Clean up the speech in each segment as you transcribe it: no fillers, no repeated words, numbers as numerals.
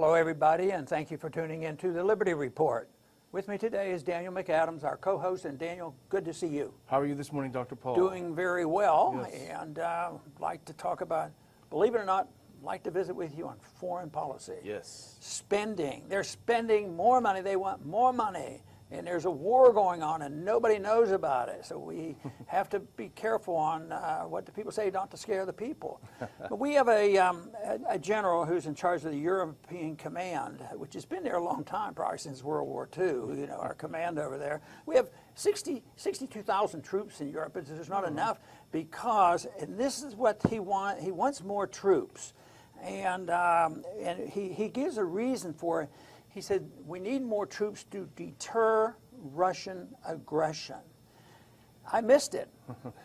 Hello, everybody, and thank you for tuning in to the Liberty Report. With me today is Daniel McAdams, our co-host, and Daniel, good to see you. How are you this morning, Dr. Paul? Doing very well, Yes. and like to talk about, believe it or not, like to visit with you on foreign policy. Yes. Spending. They're spending more money. They want more money. And there's a war going on, and nobody knows about it. So we have to be careful on what the people say, not to scare the people. But we have a general who's in charge of the European Command, which has been there a long time, probably since World War II, you know, our command over there. We have 62,000 troops in Europe, but there's not enough because, and this is what he wants more troops. And he gives a reason for it. He said, we need more troops to deter Russian aggression. I missed it.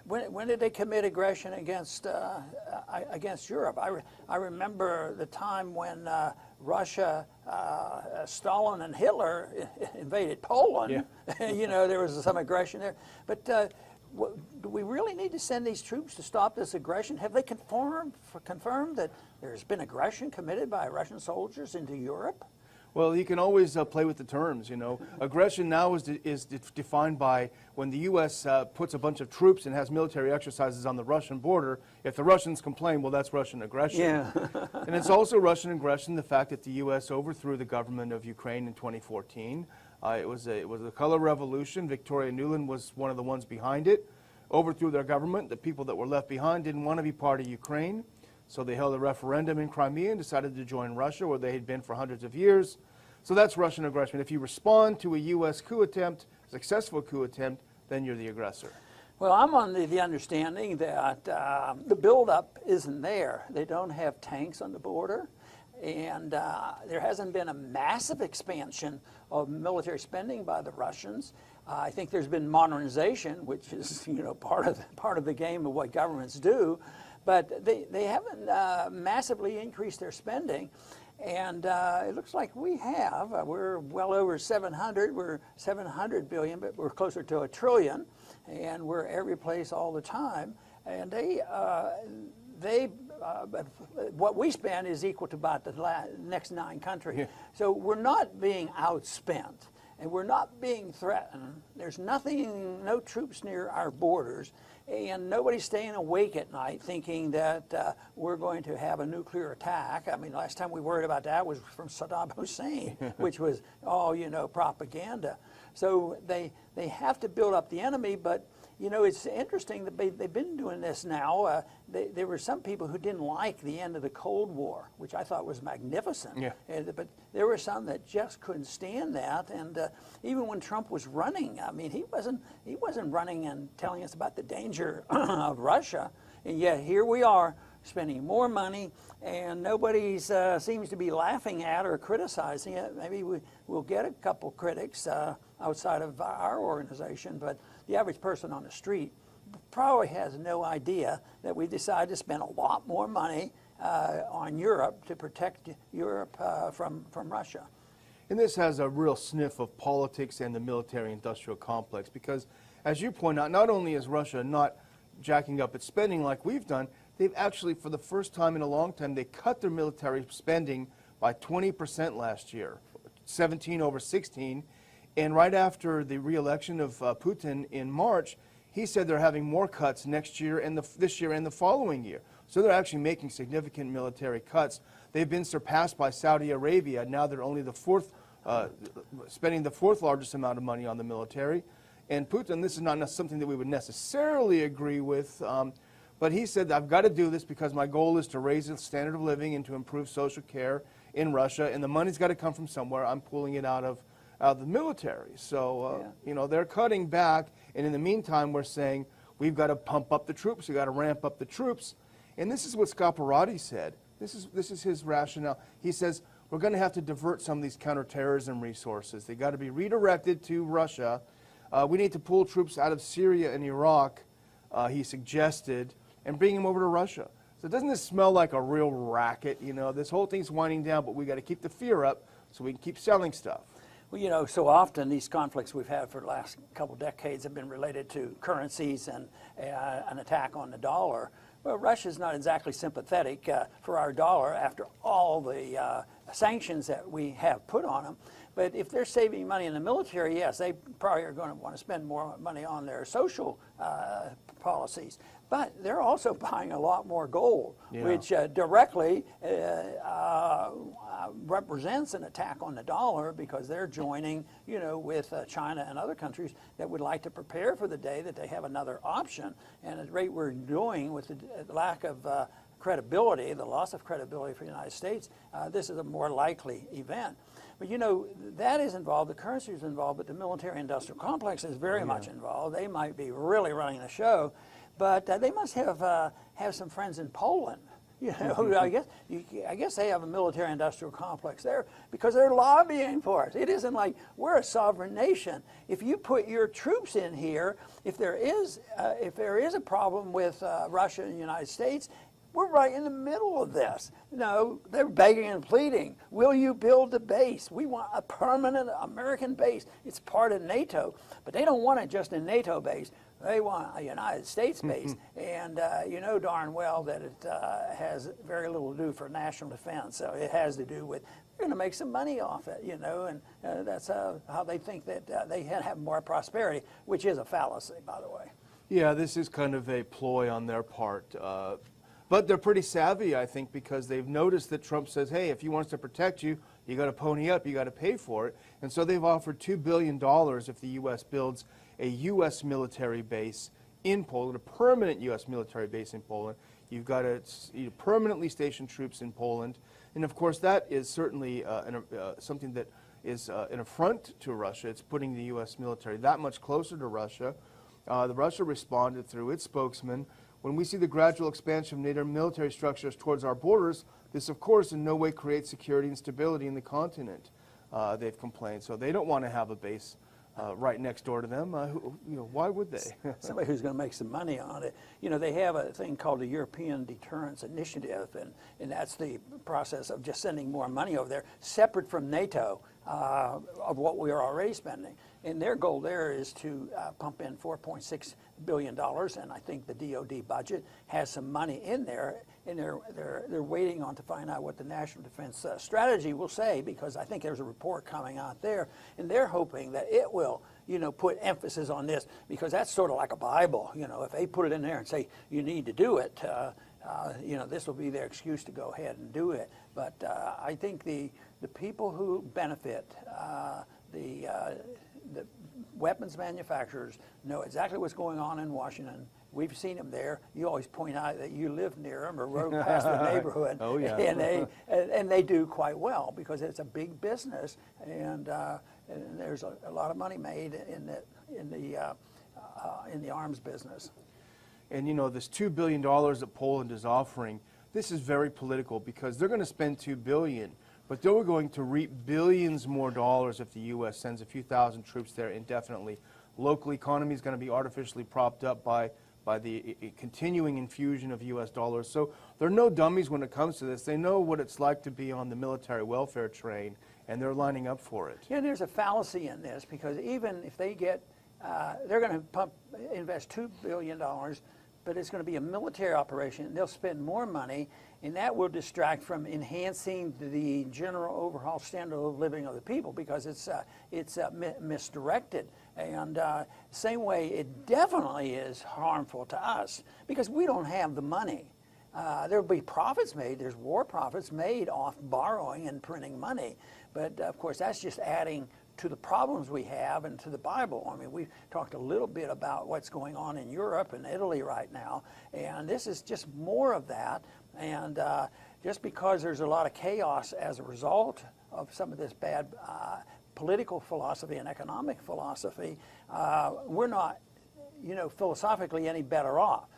When did they commit aggression against Europe? I remember the time when Russia, Stalin and Hitler invaded Poland. Yeah. You know, there was some aggression there. But do we really need to send these troops to stop this aggression? Have they confirmed that there's been aggression committed by Russian soldiers into Europe? Well, you can always play with the terms, you know. Aggression now is defined by when the U.S. Puts a bunch of troops and has military exercises on the Russian border. If the Russians complain, well, that's Russian aggression. Yeah. And it's also Russian aggression, the fact that the U.S. overthrew the government of Ukraine in 2014. It was a color revolution. Victoria Nuland was one of the ones behind it. Overthrew their government. The people that were left behind didn't want to be part of Ukraine. So they held a referendum in Crimea and decided to join Russia, where they had been for hundreds of years. So that's Russian aggression. If you respond to a U.S. coup attempt, successful coup attempt, then you're the aggressor. Well, I'm on the understanding that the buildup isn't there. They don't have tanks on the border, and there hasn't been a massive expansion of military spending by the Russians. I think there's been modernization, which is, you know, part of the game of what governments do. But they haven't massively increased their spending, and it looks like we have. We're well over 700. We're 700 billion, but we're closer to $1 trillion, and we're every place all the time. And what we spend is equal to about the next 9 countries. Yeah. So we're not being outspent, and we're not being threatened. There's no troops near our borders. And nobody's staying awake at night thinking that we're going to have a nuclear attack. I mean, last time we worried about that was from Saddam Hussein, which was all, you know, propaganda. So they have to build up the enemy, but, you know, it's interesting that they've been doing this now. There were some people who didn't like the end of the Cold War, which I thought was magnificent. Yeah. But there were some that just couldn't stand that. And even when Trump was running, I mean, he wasn't running and telling us about the danger of Russia. And yet here we are spending more money, and nobody seems to be laughing at or criticizing it. Maybe we'll get a couple critics outside of our organization, but the average person on the street probably has no idea that we decided to spend a lot more money on Europe to protect Europe from Russia. And this has a real sniff of politics and the military-industrial complex because, as you point out, not only is Russia not jacking up its spending like we've done, they've actually, for the first time in a long time, they cut their military spending by 20% last year, 17 over 16. And right after the re-election of Putin in March, he said they're having more cuts next year and this year and the following year. So they're actually making significant military cuts. They've been surpassed by Saudi Arabia. Now they're only spending the 4th largest amount of money on the military. And Putin, this is not something that we would necessarily agree with, but he said, I've got to do this because my goal is to raise the standard of living and to improve social care in Russia, and the money's got to come from somewhere. I'm pulling it out of the military. So, you know, they're cutting back, and in the meantime, we're saying, we've got to pump up the troops, we've got to ramp up the troops. And this is what Scaparrotti said. This is his rationale. He says, we're going to have to divert some of these counterterrorism resources. They've got to be redirected to Russia. We need to pull troops out of Syria and Iraq, he suggested, and bring them over to Russia. So doesn't this smell like a real racket? You know, this whole thing's winding down, but we got to keep the fear up so we can keep selling stuff. Well, you know, so often these conflicts we've had for the last couple decades have been related to currencies and an attack on the dollar. Well, Russia's not exactly sympathetic for our dollar after all the sanctions that we have put on them. But if they're saving money in the military, yes, they probably are going to want to spend more money on their social policies. But they're also buying a lot more gold, which directly represents an attack on the dollar, because they're joining, with China and other countries that would like to prepare for the day that they have another option. And at the rate we're doing, with the lack of credibility, the loss of credibility for the United States, this is a more likely event. But that is involved, the currency is involved, but the military-industrial complex is very much involved. They might be really running the show, but they must have some friends in Poland. I guess they have a military-industrial complex there because they're lobbying for it. It isn't like we're a sovereign nation. If you put your troops in here, if there is a problem with Russia and the United States, we're right in the middle of this. They're begging and pleading. Will you build a base? We want a permanent American base. It's part of NATO, but they don't want it just a NATO base. They want a United States base, and you know darn well that it has very little to do for national defense. So it has to do with they're going to make some money off it, and that's how they think that they have more prosperity, which is a fallacy, by the way. Yeah, this is kind of a ploy on their part. But they're pretty savvy, I think, because they've noticed that Trump says, hey, if he wants to protect you, you got to pony up, you got to pay for it. And so they've offered $2 billion if the U.S. builds a U.S. military base in Poland, a permanent U.S. military base in Poland. You've got to permanently station troops in Poland. And of course, that is certainly something that is an affront to Russia. It's putting the U.S. military that much closer to Russia. Russia responded through its spokesman. When we see the gradual expansion of NATO military structures towards our borders, this, of course, in no way creates security and stability in the continent, they've complained. So they don't want to have a base right next door to them. Why would they? Somebody who's going to make some money on it. They have a thing called the European Deterrence Initiative, and that's the process of just sending more money over there, separate from NATO, of what we are already spending. And their goal there is to pump in $4.6 billion, and I think the DoD budget has some money in there, and they're waiting on to find out what the National Defense Strategy will say, because I think there's a report coming out there, and they're hoping that it will, put emphasis on this, because that's sort of like a Bible. If they put it in there and say you need to do it, this will be their excuse to go ahead and do it. But I think the people who benefit, the weapons manufacturers know exactly what's going on in Washington. We've seen them there. You always point out that you live near them or rode past their neighborhood. Oh, yeah. And they do quite well, because it's a big business, and there's a lot of money made in the arms business. And this $2 billion that Poland is offering, this is very political, because they're going to spend $2 billion. But they're going to reap billions more dollars if the U.S. sends a few thousand troops there indefinitely. Local economy is going to be artificially propped up by the continuing infusion of U.S. dollars. So they're no dummies when it comes to this. They know what it's like to be on the military welfare train, and they're lining up for it. Yeah, there's a fallacy in this, because even if they get, they're going to invest $2 billion, but it's going to be a military operation, and they'll spend more money, and that will distract from enhancing the general overall standard of living of the people, because it's misdirected. And same way, it definitely is harmful to us, because we don't have the money. There'll be profits made. There's war profits made off borrowing and printing money, but of course that's just adding to the problems we have and to the Bible. I mean, we've talked a little bit about what's going on in Europe and Italy right now, and this is just more of that. And just because there's a lot of chaos as a result of some of this bad political philosophy and economic philosophy, we're not, philosophically any better off.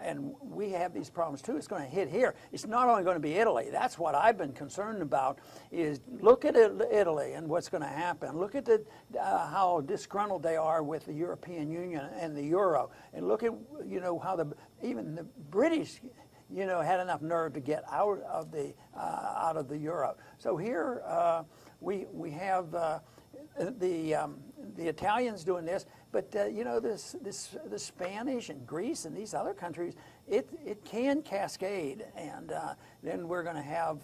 And we have these problems too. It's going to hit here. It's not only going to be Italy. That's what I've been concerned about, is look at Italy and what's going to happen. Look at how disgruntled they are with the European Union and the Euro. And look at, how even the British, had enough nerve to get out of the Euro. So here we have the Italians doing this, but the Spanish and Greece and these other countries, it can cascade, and then we're going to have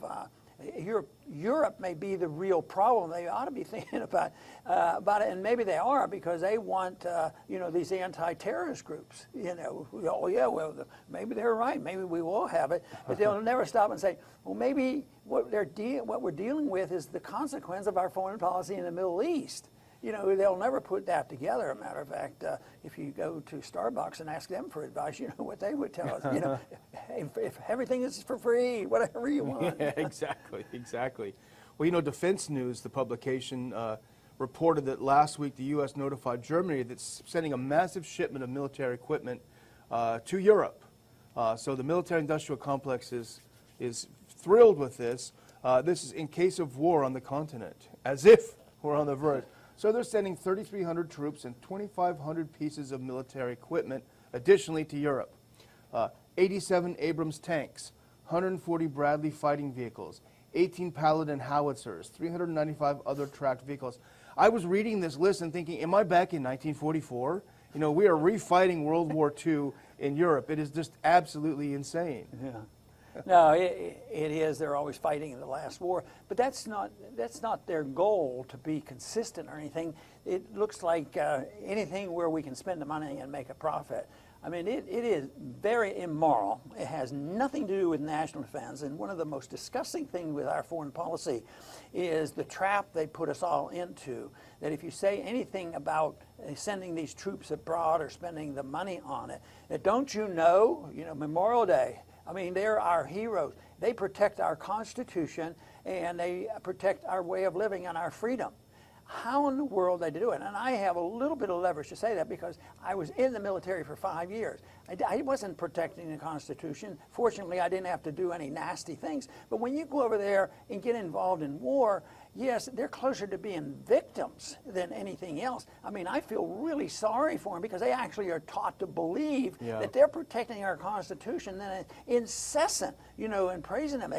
Europe may be the real problem. They ought to be thinking about it, and maybe they are, because they want these anti-terrorist groups. Oh yeah, well maybe they're right. Maybe we will have it, but they'll never stop and say, well, maybe what we're dealing with is the consequence of our foreign policy in the Middle East. They'll never put that together. A matter of fact, if you go to Starbucks and ask them for advice, what they would tell us. If everything is for free, whatever you want. Yeah, exactly. Well, Defense News, the publication, reported that last week the U.S. notified Germany that it's sending a massive shipment of military equipment to Europe. So the military-industrial complex is thrilled with this. This is in case of war on the continent, as if we're on the verge. So they're sending 3,300 troops and 2,500 pieces of military equipment additionally to Europe. 87 Abrams tanks, 140 Bradley fighting vehicles, 18 Paladin howitzers, 395 other tracked vehicles. I was reading this list and thinking, am I back in 1944? We are refighting World War II in Europe. It is just absolutely insane. Yeah. No, it is. They're always fighting in the last war, but that's not their goal to be consistent or anything. It looks like anything where we can spend the money and make a profit. I mean, it is very immoral. It has nothing to do with national defense. And one of the most disgusting things with our foreign policy is the trap they put us all into, that if you say anything about sending these troops abroad or spending the money on it, that don't you know, Memorial Day, I mean, they're our heroes. They protect our Constitution, and they protect our way of living and our freedom. How in the world they do it? And I have a little bit of leverage to say that because I was in the military for 5 years. I wasn't protecting the Constitution. Fortunately, I didn't have to do any nasty things. But when you go over there and get involved in war, yes, they're closer to being victims than anything else. I mean, I feel really sorry for them because they actually are taught to believe that they're protecting our Constitution, then incessant, in praising them.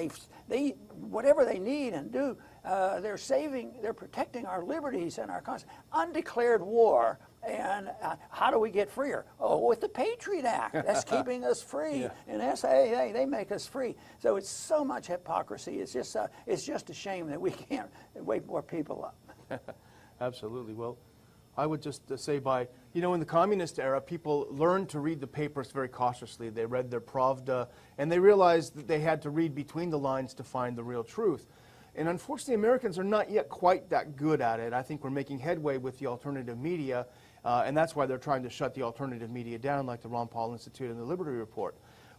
They whatever they need and do, they're protecting our liberties and our Constitution. Undeclared war. And how do we get freer? Oh, with the Patriot Act. That's keeping us free. Yeah. And SAA, they make us free. So it's so much hypocrisy. It's just a shame that we can't wake more people up. Absolutely. Well, I would just say in the communist era, people learned to read the papers very cautiously. They read their Pravda, and they realized that they had to read between the lines to find the real truth. And unfortunately, Americans are not yet quite that good at it. I think we're making headway with the alternative media, and that's why they're trying to shut the alternative media down, like the Ron Paul Institute and the Liberty Report.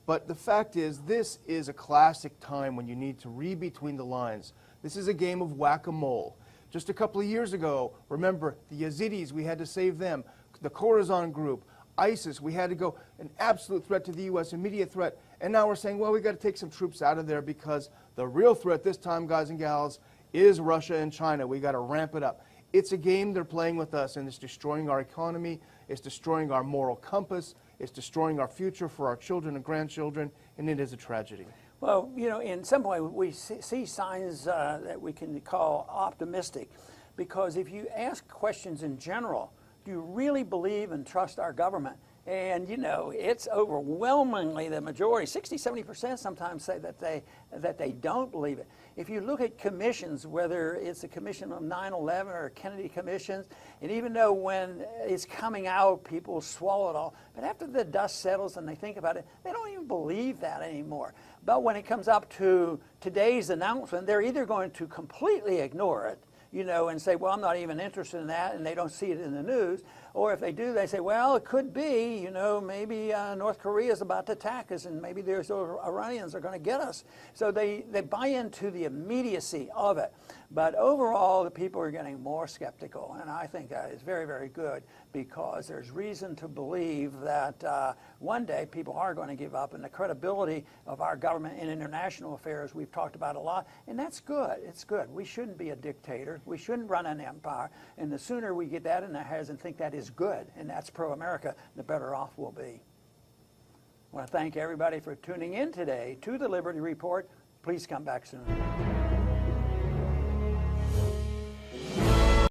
But the fact is, this is a classic time when you need to read between the lines. This is a game of whack-a-mole. Just a couple of years ago, remember, the Yazidis, we had to save them. The Khorasan group, ISIS, we had to go, an absolute threat to the U.S., immediate threat. And now we're saying, well, we've got to take some troops out of there because the real threat this time, guys and gals, is Russia and China. We got to ramp it up. It's a game they're playing with us, and it's destroying our economy. It's destroying our moral compass. It's destroying our future for our children and grandchildren, and it is a tragedy. Well, in some way, we see signs that we can call optimistic, because if you ask questions in general, do you really believe and trust our government? And, it's overwhelmingly the majority, 60-70% sometimes say that they don't believe it. If you look at commissions, whether it's a commission of 9/11 or Kennedy commissions, and even though when it's coming out, people swallow it all, but after the dust settles and they think about it, they don't even believe that anymore. But when it comes up to today's announcement, they're either going to completely ignore it, and say, well, I'm not even interested in that, and they don't see it in the news. Or if they do, they say, well, it could be, maybe North Korea is about to attack us, and maybe those Iranians are going to get us. So they buy into the immediacy of it. But overall, the people are getting more skeptical, and I think that is very, very good, because there's reason to believe that one day people are going to give up, and the credibility of our government in international affairs we've talked about a lot, and that's good. It's good. We shouldn't be a dictator. We shouldn't run an empire, and the sooner we get that in our heads and think that is good, and that's pro-America, the better off we'll be. I want to thank everybody for tuning in today to the Liberty Report. Please come back soon.